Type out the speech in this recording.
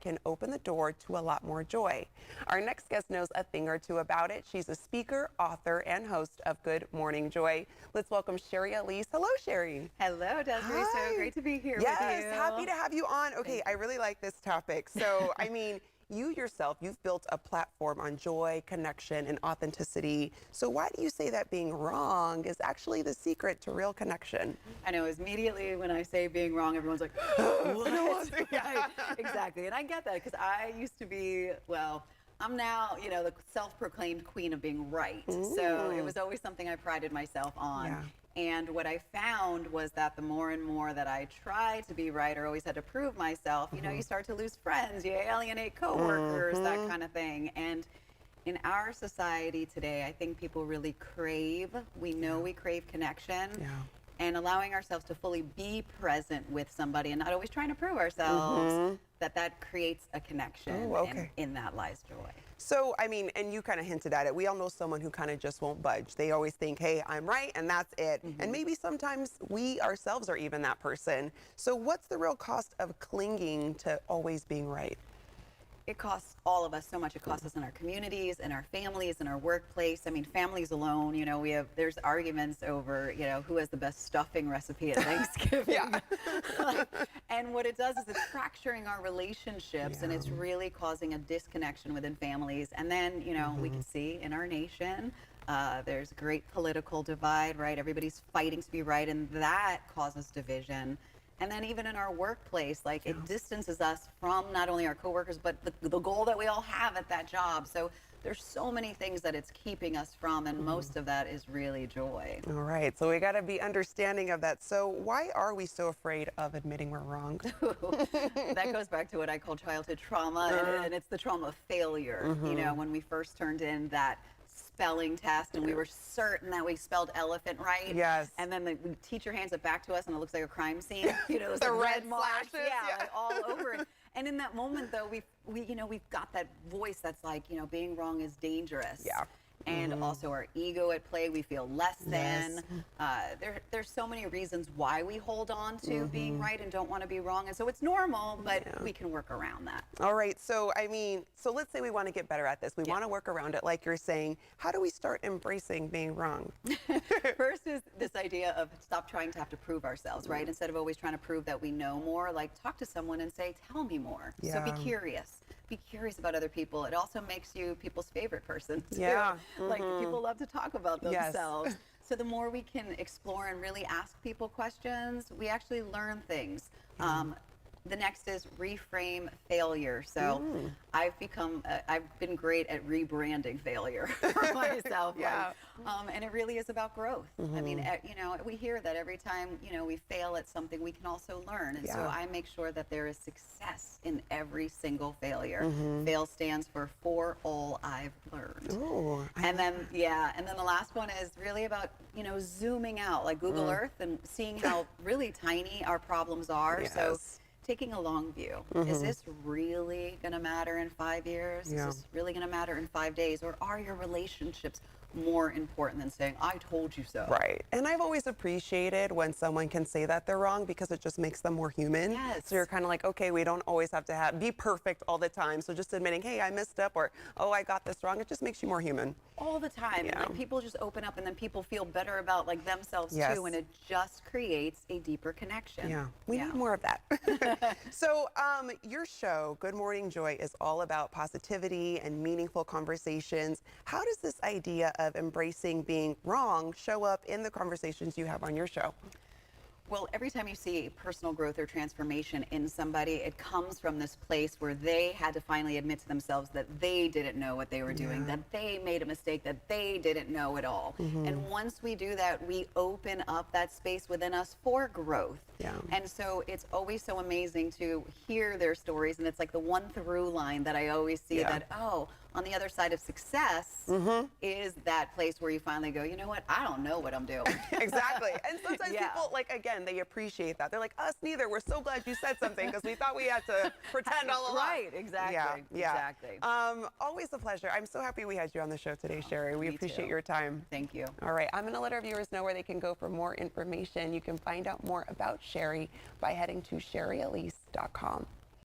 can open the door to a lot more joy. Our next guest knows a thing or two about it. She's a speaker, author, and host of Good Morning Joy. Let's welcome Sherry Elise. Hello, Sherry. Hello, Desiree. Hi. So great to be here with you. Yes, happy to have you on. Okay, I really like this topic. So, I mean, you yourself, you've built a platform on joy, connection, and authenticity. So why do you say that being wrong is actually the secret to real connection? I know, immediately when I say being wrong, everyone's like, what? Right, exactly. And I get that because I used to be, well, I'm now, the self-proclaimed queen of being right. So it was always something I prided myself on. Yeah. And what I found was that the more and more that I tried to be right or always had to prove myself, you start to lose friends, you alienate coworkers, that kind of thing. And in our society today, I think people really crave, we crave connection. Yeah. And allowing ourselves to fully be present with somebody and not always trying to prove ourselves, that creates a connection. Oh, okay. And in that lies joy. So, I mean, and you kind of hinted at it. We all know someone who kind of just won't budge. They always think, hey, I'm right, and that's it. And maybe sometimes we ourselves are even that person. So what's the real cost of clinging to always being right? It costs all of us so much. It costs us in our communities, in our families, in our workplace. I mean, families alone, there's arguments over, who has the best stuffing recipe at Thanksgiving. And what it does is it's fracturing our relationships and it's really causing a disconnection within families. And then, we can see in our nation, there's a great political divide, right? Everybody's fighting to be right, and that causes division. And then even in our workplace, it distances us from not only our coworkers, but the goal that we all have at that job. So there's so many things that it's keeping us from, and most of that is really joy. All right, so we got to be understanding of that. So why are we so afraid of admitting we're wrong? That goes back to what I call childhood trauma, and it's the trauma of failure. When we first turned in that spelling test and we were certain that we spelled elephant right. Yes. And then the teacher hands it back to us and it looks like a crime scene. Those the like red marks, slashes. like all over it. And in that moment though, we've got that voice that's like, being wrong is dangerous. Yeah. And also our ego at play, we feel less than. There's so many reasons why we hold on to being right and don't want to be wrong. And so it's normal, but we can work around that. All right, so I mean, so let's say we want to get better at this. We want to work around it like you're saying. How do we start embracing being wrong? First is this idea of stop trying to have to prove ourselves, right? Instead of always trying to prove that we know more, talk to someone and say, tell me more. So be curious. Be curious about other people. It also makes you people's favorite person too. Yeah. People love to talk about themselves. So the more we can explore and really ask people questions, we actually learn things. The next is reframe failure. So I've been great at rebranding failure for myself. And it really is about growth. I mean, we hear that every time, we fail at something, we can also learn. And so I make sure that there is success in every single failure. Fail stands for all I've learned. Ooh, and then the last one is really about, zooming out like Google Earth and seeing how really tiny our problems are. So taking a long view. Is this really going to matter in 5 years? Is this really going to matter in 5 days? Or are your relationships more important than saying, I told you so? Right. And I've always appreciated when someone can say that they're wrong because it just makes them more human. Yes. So you're kind of like, okay, we don't always have to be perfect all the time. So just admitting, hey, I messed up, or, oh, I got this wrong. It just makes you more human. All the time. People just open up and then people feel better about themselves too. And it just creates a deeper connection. Yeah. We need more of that. So your show, Good Morning Joy, is all about positivity and meaningful conversations. How does this idea of embracing being wrong show up in the conversations you have on your show? Well, every time you see personal growth or transformation in somebody, it comes from this place where they had to finally admit to themselves that they didn't know what they were doing, that they made a mistake, that they didn't know it all. And once we do that, we open up that space within us for growth. And so it's always so amazing to hear their stories. And it's like the one through line that I always see that, oh, on the other side of success is that place where you finally go, you know what, I don't know what I'm doing. Exactly. And sometimes people, again, they appreciate that. They're like, us neither. We're so glad you said something because we thought we had to pretend all along. Right, exactly. Exactly. Always a pleasure. I'm so happy we had you on the show today, Sherry. We appreciate your time. Thank you. All right. I'm going to let our viewers know where they can go for more information. You can find out more about Sherry by heading to sherryelise.com.